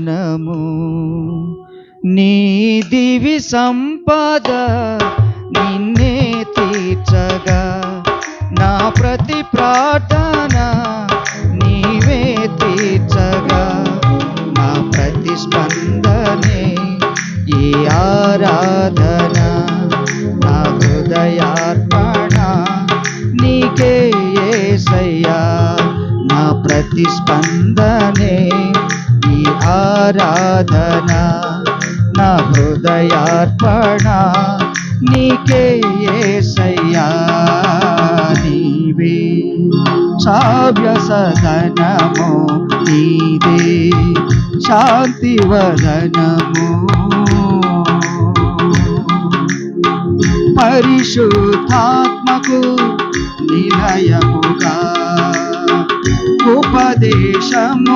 నము నీ దివి సంపద నిన్నే తీర్చగా నా ప్రతి ప్రార్థన నీవే తీర్చగా నా ప్రతి స్పందనే ఈ ఆరాధన నా హృదయార్పణ నీకే యేసయ్యా నా ప్రతి స్పందనే ఈ ఆరాధన నా హృదయార్పణ నీకే యేసయ్యా నీవే శ్రావ్య సదనము నీదే శాంతి వదనము పరిశుద్ధాత్మకు నిలయముగా ఉపదేశమునకు